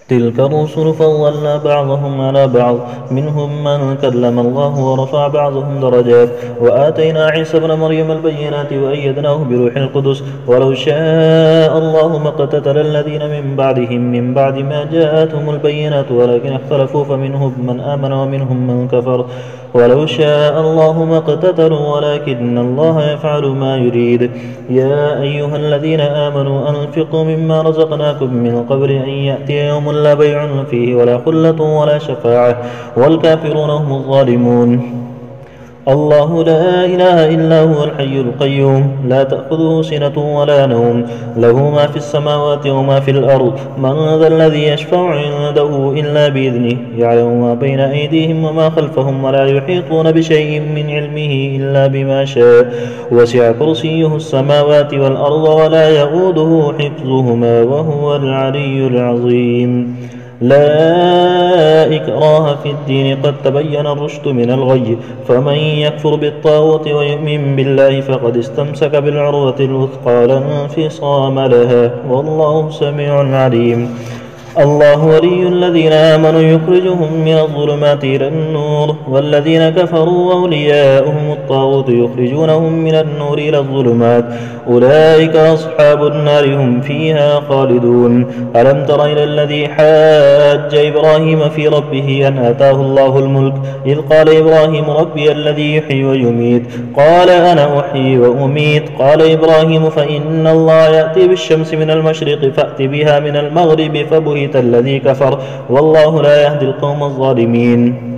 تلك الرسل فضلنا بعضهم على بعض منهم من كلم الله ورفع بعضهم درجات وآتينا عيسى ابن مريم البينات وأيدناه بروح القدس ولو شاء الله ما اقتتل الذين من بعدهم من بعد ما جاءتهم البينات ولكن اختلفوا فمنهم من آمن ومنهم من كفر ولو شاء الله ما اقتتلوا ولكن الله يفعل ما يريد. يا أيها الذين آمنوا أنفقوا مما رزقناكم من قبل أن يأتي يوم لا بيع فيه ولا خلة ولا شفاعة والكافرون هم الظالمون. الله لا إله إلا هو الحي القيوم لا تأخذه سنة ولا نوم له ما في السماوات وما في الأرض من ذا الذي يشفع عنده إلا بإذنه يعلم ما بين أيديهم وما خلفهم ولا يحيطون بشيء من علمه إلا بما شاء وسع كرسيه السماوات والأرض ولا يؤوده حفظهما وهو العلي العظيم. لا إكراه في الدين قد تبين الرشد من الغي فمن يكفر بالطاغوت ويؤمن بالله فقد استمسك بالعروة الوثقى لا انفصام لها والله سميع عليم. الله ولي الذين آمنوا يخرجهم من الظلمات إلى النور والذين كفروا أولياؤهم الطاغوت يخرجونهم من النور إلى الظلمات أولئك أصحاب النار هم فيها خالدون. ألم تر إلى الذي حاج إبراهيم في ربه أن آتاه الله الملك إذ قال إبراهيم ربي الذي يحيي ويميت قال أنا أحيي وأميت قال إبراهيم فإن الله يأتي بالشمس من المشرق فأت بها من المغرب فبهت الذي كفر والله لا يهدي القوم الظالمين.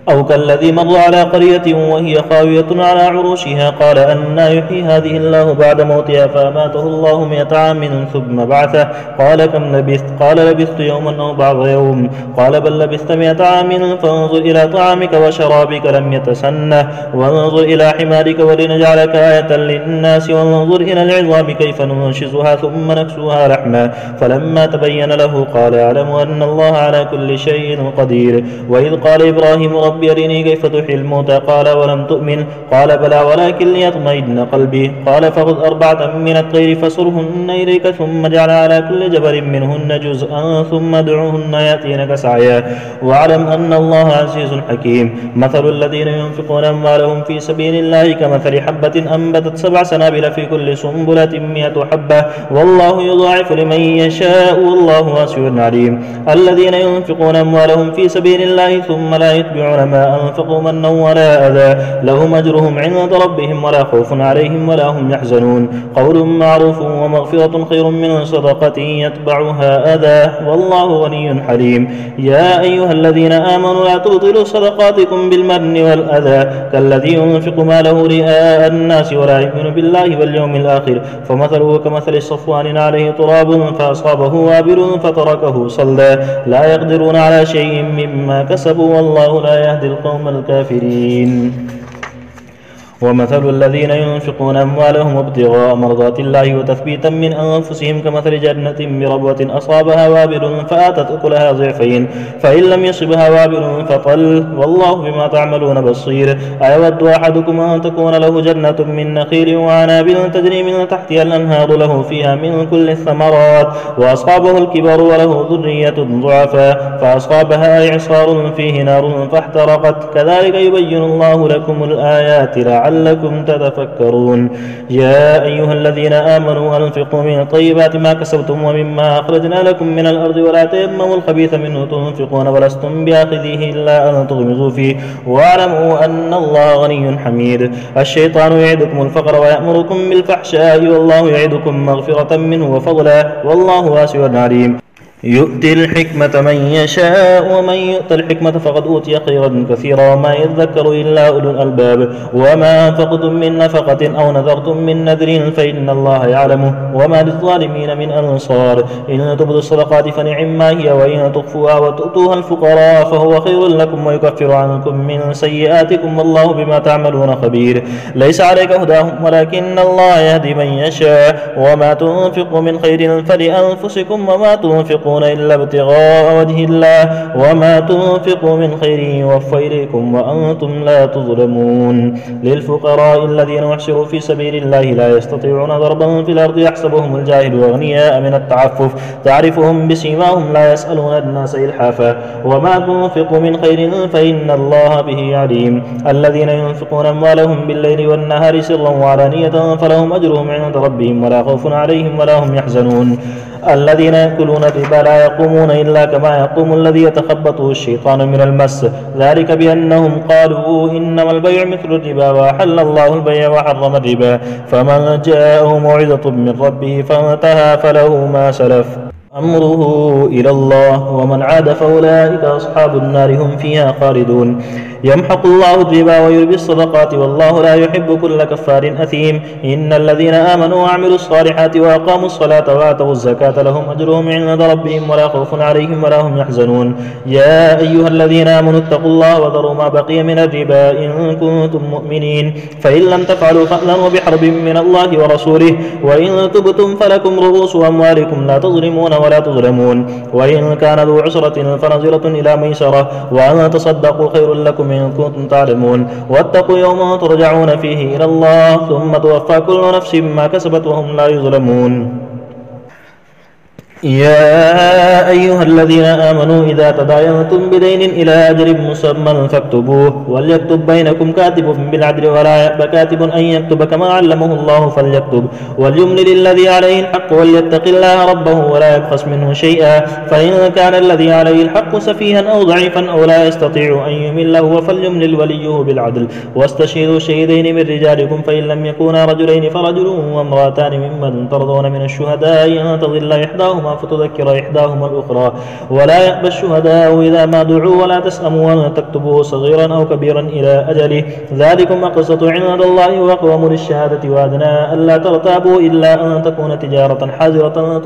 أو كالذي مر على قرية وهي خاوية على عروشها قال أنى يحيي هذه الله بعد موتها فأماته الله 100 عام ثم بعثه قال كم لبثت قال لبثت يوما أو بعض يوم قال بل لبثت 100 عام فانظر إلى طعامك وشرابك لم يتسنه وانظر إلى حمارك ولنجعلك آية للناس وانظر إلى العظام كيف ننشزها ثم نكسوها لحما فلما تبين له قال أعلم أن الله على كل شيء قدير. وإذ قال إبراهيم ربي أرني كيف تحيي الموتى قال ولم تؤمن قال بلى ولكن ليطمئن قلبي قال فخذ 4 من الطير فصرهن إليك ثم اجعل على كل جبل منهن جزءا ثم ادعوهن يأتينك سعيا واعلم أن الله عزيز حكيم. مثل الذين ينفقون أموالهم في سبيل الله كمثل حبة أنبتت 7 سنابل في كل سنبلة 100 حبة والله يضاعف لمن يشاء والله واسع عليم. الذين ينفقون أموالهم في سبيل الله ثم لا يتبعون ما أنفقوا منا ولا أذى لهم أجرهم عند ربهم ولا خوف عليهم ولا هم يحزنون. قول معروف ومغفرة خير من صدقة يتبعها أذى والله غني حليم. يا أيها الذين آمنوا لا تبطلوا صدقاتكم بالمن والأذى كالذي ينفق ماله رئاء الناس ولا يؤمن بالله واليوم الآخر فمثله كمثل صفوان عليه تراب فأصابه وابل فتركه صلدا لا يقدرون على شيء مما كسبوا والله لا يهدي القوم الكافرين. ومثل الذين ينفقون أموالهم ابتغاء مرضات الله وتثبيتا من أنفسهم كمثل جنة بربوة أصابها وابل فآتت أكلها ضعفين فإن لم يصبها وابل فطل والله بما تعملون بصير. أيود أحدكم أن تكون له جنة من نخيل وعناب تجري من تحتها الأنهار له فيها من كل الثمرات وأصابه الكبر وله ذرية ضعفاء فأصابها إعصار فيه نار فاحترقت كذلك يبين الله لكم الآيات لعلكم تتفكرون. يا أيها الذين آمنوا أنفقوا من طيبات ما كسبتم ومما أخرجنا لكم من الأرض ولا تيمموا الخبيث منه تنفقون ولستم بآخذيه إلا أن تغمضوا فيه واعلموا أن الله غني حميد. الشيطان يعدكم الفقر ويأمركم بالفحشاء والله يعدكم مغفرة منه وفضلا والله واسع عليم. يؤتي الحكمة من يشاء ومن يؤت الحكمة فقد أوتي خيرا كثيرا وما يذكر إلا أولو الألباب. وما أنفقتم من نفقة أو نذرتم من نذر فإن الله يعلمه وما للظالمين من أنصار. إن تبدوا الصدقات فنعما هي وإن تخفوها وتؤتوها الفقراء فهو خير لكم ويكفر عنكم من سيئاتكم والله بما تعملون خبير. ليس عليك هداهم ولكن الله يهدي من يشاء وما تنفقوا من خير فلأنفسكم وما تنفقوا تنفقون إلا ابتغاء وجه الله وما تنفقوا من خير يوفى إليكم وأنتم لا تظلمون. للفقراء الذين احصروا في سبيل الله لا يستطيعون ضربا في الأرض يحسبهم الجاهل أغنياء من التعفف تعرفهم بسيماهم لا يسألون الناس إلحافا وما تنفقوا من خير فإن الله به عليم. الذين ينفقون أموالهم بالليل والنهار سرا وعلانية فلهم أجرهم عند ربهم ولا خوف عليهم ولا هم يحزنون. الذين يأكلون الربا لا يقومون إلا كما يقوم الذي يتخبطه الشيطان من المس ذلك بأنهم قالوا إنما البيع مثل الربا وأحل الله البيع وحرم الربا فمن جاءه موعظة من ربه فانتهى فله ما سلف أمره إلى الله ومن عاد فأولئك أصحاب النار هم فيها خالدون. يمحق الله الربا ويربي الصدقات والله لا يحب كل كفار أثيم. إن الذين آمنوا وعملوا الصالحات وأقاموا الصلاة وآتوا الزكاة لهم أجرهم عند ربهم ولا خوف عليهم ولا هم يحزنون. يا أيها الذين آمنوا اتقوا الله وذروا ما بقي من الربا إن كنتم مؤمنين فإن لم تفعلوا فأذنوا بحرب من الله ورسوله وإن تبتم فلكم رؤوس أموالكم لا تظلمون ولا تظلمون. وإن كان ذو عسرة فنظرة إلى ميسرة وأن تصدقوا خير لكم إن كنتم تعلمون. واتقوا يوما ترجعون فيه إلى الله ثم توفى كل نفس ما كسبت وهم لا يظلمون. يا أيها الذين آمنوا إذا تداينتم بدين إلى أجل مسمى فاكتبوه وليكتب بينكم كاتب بالعدل ولا يأب كاتب أن يكتب كما علمه الله فليكتب وليملل الذي عليه الحق وليتق الله ربه ولا يبخس منه شيئا فإن كان الذي عليه الحق سفيها أو ضعيفا أو لا يستطيع أن يمل هو فليملل وليه بالعدل واستشهدوا شهيدين من رجالكم فإن لم يكونا رجلين فرجل وامرأتان ممن ترضون من الشهداء أن تضل إحداهما فتذكر إحداهما الأخرى ولا يأبى الشهداء إذا ما دعوا ولا تسأموا أن تكتبوه صغيرا أو كبيرا إلى أجله ذلكم أقسط عند الله وأقوم للشهادة وأدنى ألا ترتابوا إلا أن تكون تجارة حاضرة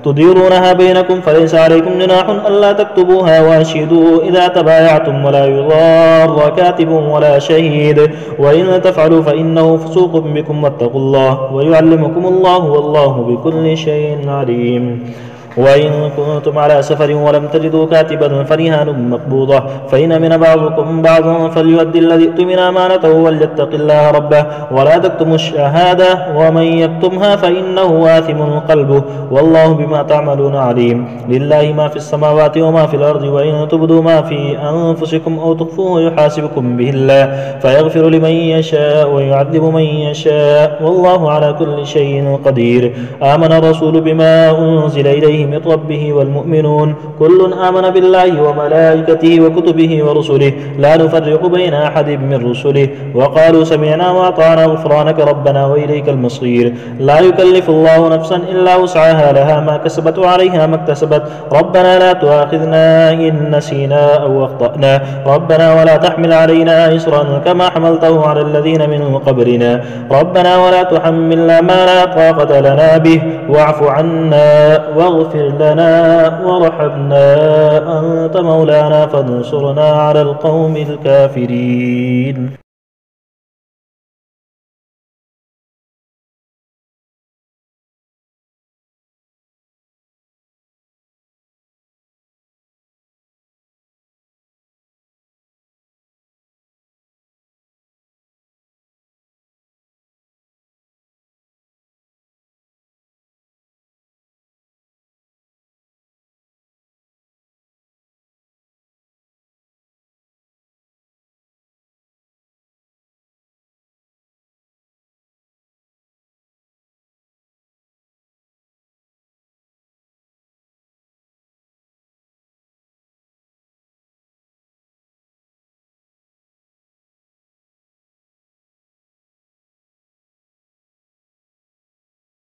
تديرونها بينكم فليس عليكم جناح ألا تكتبوها وأشهدوا إذا تبايعتم ولا يضار كاتب ولا شهيد وإن تفعلوا فإنه فسوق بكم واتقوا الله ويعلمكم الله والله بكل شيء عليم. وإن كنتم على سفر ولم تجدوا كاتبا فرهان مقبوضة فإن من بعضكم بعضا فليؤدي الذي اؤتمن أمانته وليتق الله ربه ولا تكتموا الشهادة ومن يكتمها فإنه آثم قلبه والله بما تعملون عليم. لله ما في السماوات وما في الأرض وإن تبدوا ما في أنفسكم أو تخفوه يحاسبكم به الله فيغفر لمن يشاء ويعذب من يشاء والله على كل شيء قدير. آمن الرسول بما أنزل إليه من ربه والمؤمنون كل آمن بالله وملائكته وكتبه ورسله لا نفرق بين أحد من رسله وقالوا سمعنا وأطعنا غفرانك ربنا وإليك المصير. لا يكلف الله نفسا إلا وسعها لها ما كسبت وعليها ما اكتسبت ربنا لا تؤاخذنا إن نسينا أو أخطأنا ربنا ولا تحمل علينا إصرا كما حملته على الذين من قبلنا ربنا ولا تحملنا ما لا طاقة لنا به واعف عنا واغفر لنا وارحمنا أنت مولانا فانصرنا على القوم الكافرين.